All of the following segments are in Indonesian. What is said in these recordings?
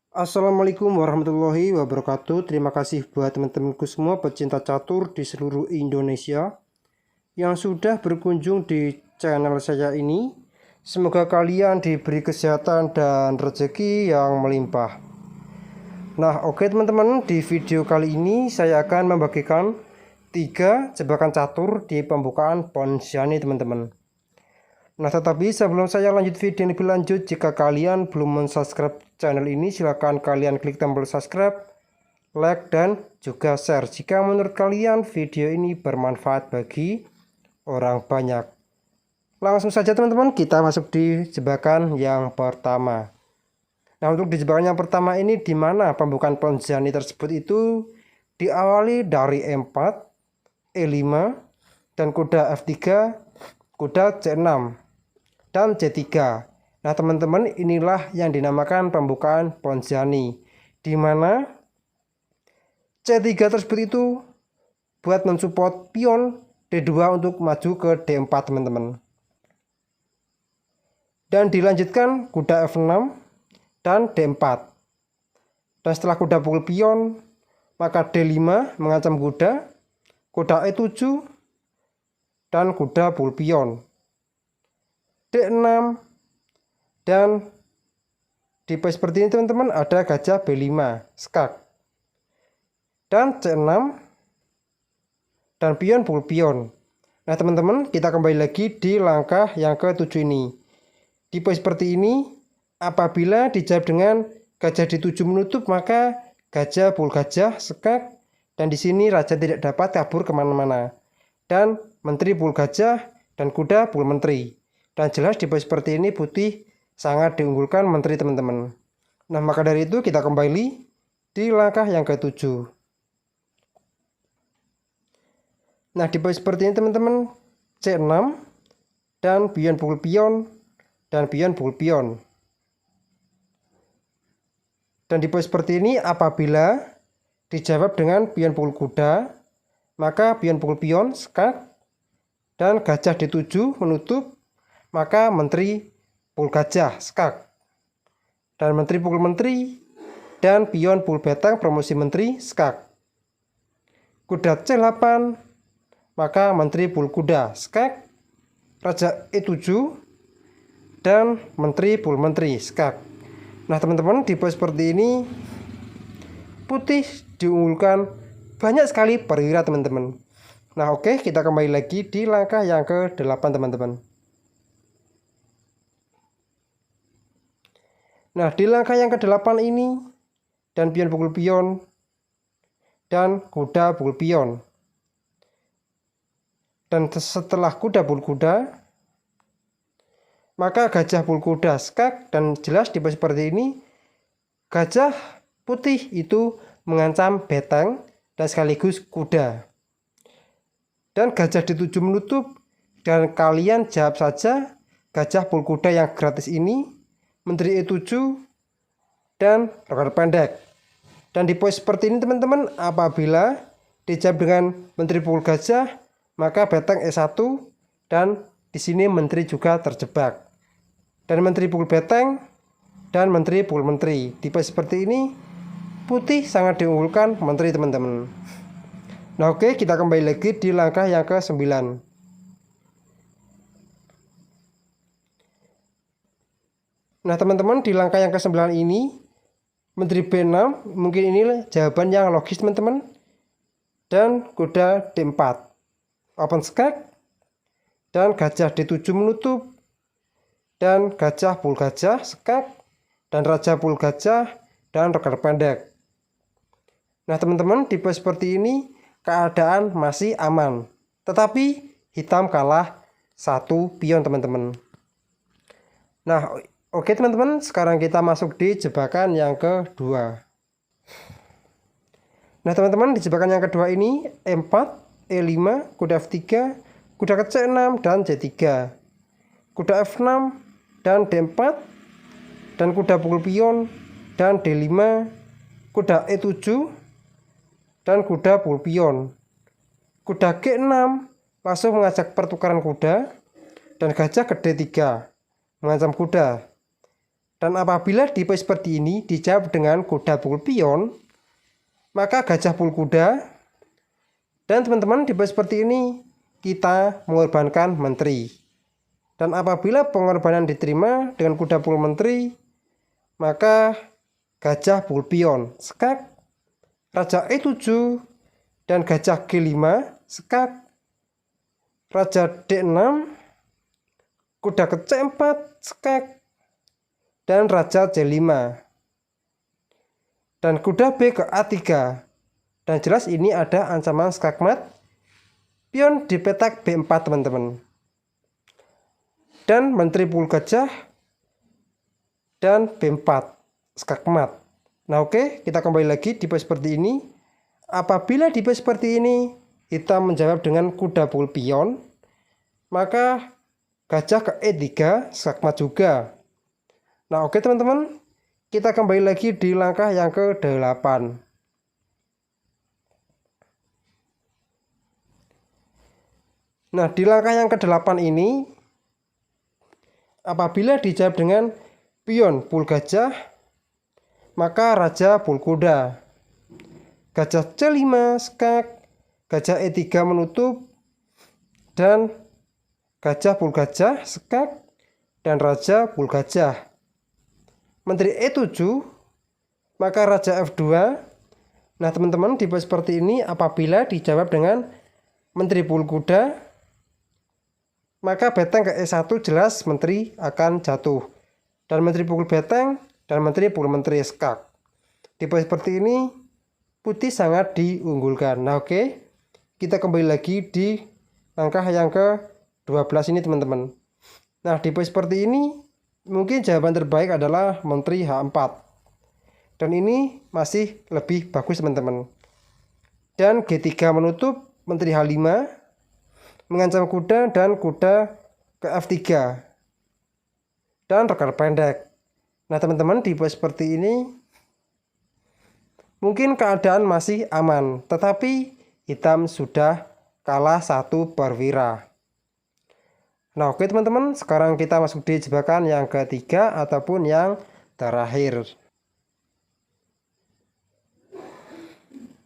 Assalamualaikum warahmatullahi wabarakatuh. Terima kasih buat teman-temanku semua pecinta catur di seluruh Indonesia yang sudah berkunjung di channel saya ini. Semoga kalian diberi kesehatan dan rezeki yang melimpah. Nah, oke teman-teman, di video kali ini saya akan membagikan 3 jebakan catur di pembukaan Ponziani teman-teman. Nah, tetapi sebelum saya lanjut video lebih lanjut, jika kalian belum mensubscribe channel ini, silahkan kalian klik tombol subscribe, like, dan juga share jika menurut kalian video ini bermanfaat bagi orang banyak. Langsung saja teman-teman, kita masuk di jebakan yang pertama. Nah, untuk di jebakan yang pertama ini, di mana pembukaan Ponziani tersebut itu diawali dari E4, E5, dan kuda F3, kuda C6, dan C3. Nah teman-teman, inilah yang dinamakan pembukaan Ponziani, di mana C3 tersebut itu buat mensupport pion D2 untuk maju ke D4 teman-teman. Dan dilanjutkan kuda F6 dan D4. Dan setelah kuda pukul pion, maka D5 mengancam kuda, kuda E7, dan kuda pukul pion. D6, dan di posisi seperti ini teman-teman ada gajah B5 skak, dan C6, dan pion pukul pion. Nah teman-teman, kita kembali lagi di langkah yang ke-7 ini. Di posisi seperti ini, apabila dijawab dengan gajah D7 menutup, maka gajah pukul gajah skak, dan di sini raja tidak dapat kabur kemana-mana, dan menteri pukul gajah, dan kuda pukul menteri. Dan jelas di posisi seperti ini putih sangat diunggulkan menteri teman-teman. Nah maka dari itu kita kembali di langkah yang ke-7. Nah di posisi seperti ini teman-teman, C6, dan pion pukul pion, dan pion pukul pion. Dan di posisi seperti ini apabila dijawab dengan pion pukul kuda, maka pion pukul pion skak, dan gajah D7 menutup, maka menteri pukul gajah skak, dan menteri pukul menteri, dan pion pukul betang promosi menteri skak. Kuda C8, maka menteri pukul kuda skak, raja E7, dan menteri pukul menteri skak. Nah teman-teman, di posisi seperti ini putih diunggulkan banyak sekali perwira teman-teman. Nah oke, kita kembali lagi di langkah yang ke-8 teman-teman. Nah di langkah yang ke-8 ini, dan pion pukul pion, dan kuda pukul pion. Dan setelah kuda pukul kuda, maka gajah pukul kuda skak, dan jelas di posisi seperti ini gajah putih itu mengancam betang dan sekaligus kuda. Dan gajah D7 menutup, dan kalian jawab saja gajah pukul kuda yang gratis ini, menteri E7, dan roket pendek. Dan di posisi seperti ini teman-teman, apabila dijawab dengan menteri pukul gajah, maka betang E1, dan di sini menteri juga terjebak. Dan menteri pukul betang, dan menteri pukul menteri. Di posisi seperti ini putih sangat diunggulkan menteri teman-teman. Nah oke, kita kembali lagi di langkah yang ke-9. Nah teman-teman, di langkah yang ke-9 ini menteri B6, mungkin ini jawaban yang logis teman-teman, dan kuda D4 open skak, dan gajah D7 menutup, dan gajah pukul gajah skak, dan raja pukul gajah, dan roket pendek. Nah teman-teman, di posisi seperti ini keadaan masih aman, tetapi hitam kalah 1 pion teman-teman. Nah oke teman-teman, sekarang kita masuk di jebakan yang kedua. Nah teman-teman, di jebakan yang kedua ini E4, E5, kuda F3, kuda ke C6, dan C3, kuda F6, dan D4, dan kuda pukul pion, dan D5, kuda E7, dan kuda pukul pion. Kuda G6 langsung mengajak pertukaran kuda, dan gajah ke D3 mengancam kuda. Dan apabila tipe seperti ini dijawab dengan kuda pukul pion, maka gajah pukul kuda. Dan teman-teman, tipe seperti ini kita mengorbankan menteri. Dan apabila pengorbanan diterima dengan kuda pukul menteri, maka gajah pukul pion, skak, raja E7, dan gajah G5, skak, raja D6, kuda ke C4, skak, dan raja C5. Dan kuda B ke A3. Dan jelas ini ada ancaman skakmat. Pion di petak B4 teman-teman. Dan menteri pukul gajah dan B4 skakmat. Nah oke, kita kembali lagi tipe seperti ini. Apabila tipe seperti ini kita menjawab dengan kuda pukul pion, maka gajah ke E3 skakmat juga. Nah oke teman-teman, kita kembali lagi di langkah yang ke-8. Nah di langkah yang ke-8 ini, apabila dijawab dengan pion pukul gajah, maka raja pukul kuda. Gajah C5 skak, gajah E3 menutup, dan gajah pukul gajah skak, dan raja pukul gajah. Menteri E7, maka raja F2. Nah teman-teman, tipe seperti ini apabila dijawab dengan menteri pukul kuda, maka beteng ke E1 jelas menteri akan jatuh. Dan menteri pukul beteng dan menteri pukul menteri skak. Tipe seperti ini putih sangat diunggulkan. Nah oke, kita kembali lagi di langkah yang ke-12 ini teman-teman. Nah tipe seperti ini mungkin jawaban terbaik adalah menteri H4. Dan ini masih lebih bagus teman-teman. Dan G3 menutup, menteri H5 mengancam kuda dan kuda ke F3 dan rekan pendek. Nah teman-teman, tipe seperti ini mungkin keadaan masih aman, tetapi hitam sudah kalah 1 perwira. Nah oke teman-teman, sekarang kita masuk di jebakan yang ketiga ataupun yang terakhir.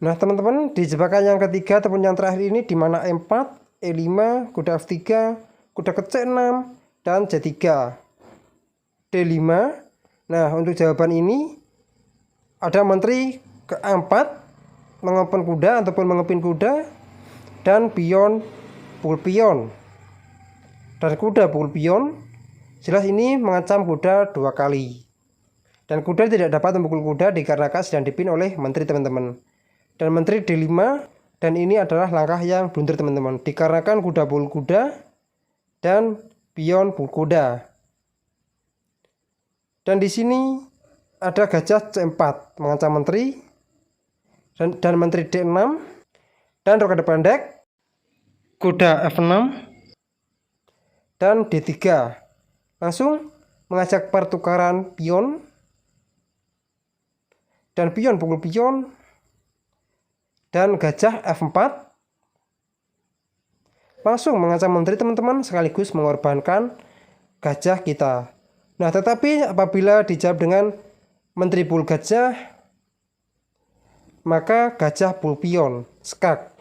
Nah teman-teman, di jebakan yang ketiga ataupun yang terakhir ini, di mana E4, E5, kuda F3, kuda ke C6, dan C3, D5. Nah untuk jawaban ini ada menteri ke A4 mengepin kuda ataupun mengepin kuda, dan pion pukul pion, dan kuda pukul pion. Jelas ini mengancam kuda 2 kali, dan kuda tidak dapat memukul kuda dikarenakan sedang dipin oleh menteri teman-teman. Dan menteri D5, dan ini adalah langkah yang blunder teman-teman, dikarenakan kuda pukul kuda dan pion pukul kuda. Dan di sini ada gajah C4 mengancam menteri, dan menteri D6, dan roket pendek kuda F6 dan D3. Langsung mengajak pertukaran pion, dan pion pukul pion, dan gajah F4 langsung mengancam menteri teman-teman, sekaligus mengorbankan gajah kita. Nah tetapi apabila dijawab dengan menteri pukul gajah, maka gajah pukul pion, skak.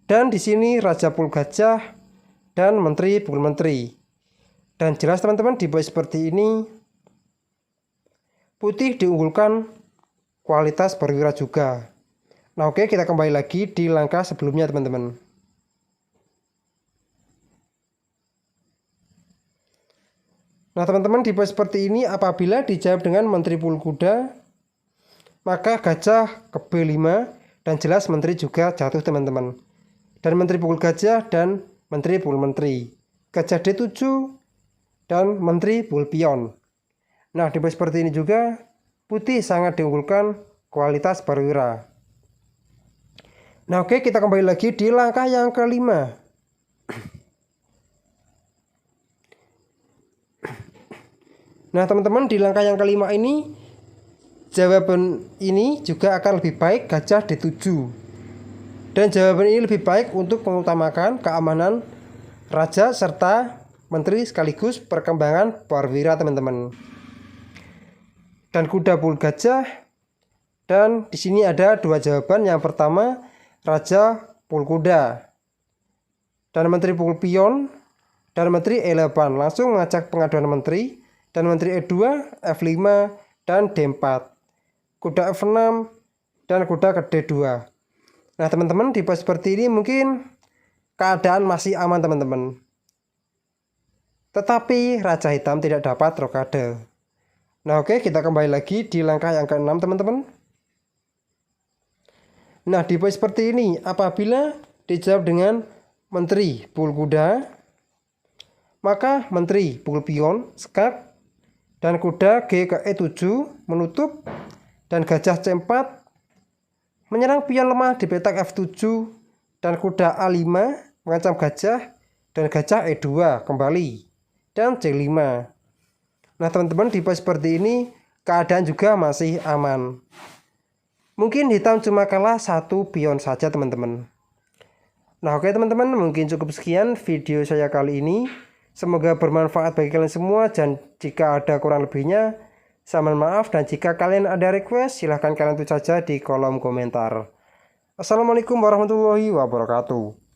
Dan di sini raja pukul gajah dan menteri pukul menteri. Dan jelas teman-teman, di boy seperti ini putih diunggulkan kualitas perwira juga. Nah oke, kita kembali lagi di langkah sebelumnya teman-teman. Nah teman-teman, di pos seperti ini apabila dijawab dengan menteri pukul kuda, maka gajah ke B5, dan jelas menteri juga jatuh teman-teman. Dan menteri pukul gajah dan menteri pukul menteri. Gajah D7 dan menteri pukul pion. Nah di pos seperti ini juga putih sangat diunggulkan kualitas perwira. Nah oke, kita kembali lagi di langkah yang kelima. Nah teman-teman, di langkah yang kelima ini jawaban ini juga akan lebih baik gajah D7. Dan jawaban ini lebih baik untuk mengutamakan keamanan raja serta menteri sekaligus perkembangan perwira teman-teman. dan kuda pul gajah. Dan di sini ada dua jawaban. Yang pertama, raja pul kuda dan menteri pul pion dan menteri E8. Langsung mengajak pengaduan menteri, dan menteri E2, F5 dan D4. Kuda F6 dan kuda ke D2. Nah teman-teman, di pos seperti ini mungkin keadaan masih aman teman-teman. Tetapi raja hitam tidak dapat rokade. Nah oke, kita kembali lagi di langkah yang ke-6 teman-teman. Nah di pos seperti ini, apabila dijawab dengan menteri pul kuda, maka menteri pul pion skak dan kuda G ke E7 menutup, dan gajah C4 menyerang pion lemah di petak F7, dan kuda A5 mengancam gajah, dan gajah E2 kembali, dan C5. Nah teman-teman, di pos seperti ini keadaan juga masih aman. Mungkin hitam cuma kalah satu pion saja teman-teman. Nah oke teman-teman, mungkin cukup sekian video saya kali ini. Semoga bermanfaat bagi kalian semua, dan jika ada kurang lebihnya saya mohon maaf, dan jika kalian ada request silahkan kalian tulis saja di kolom komentar. Assalamualaikum warahmatullahi wabarakatuh.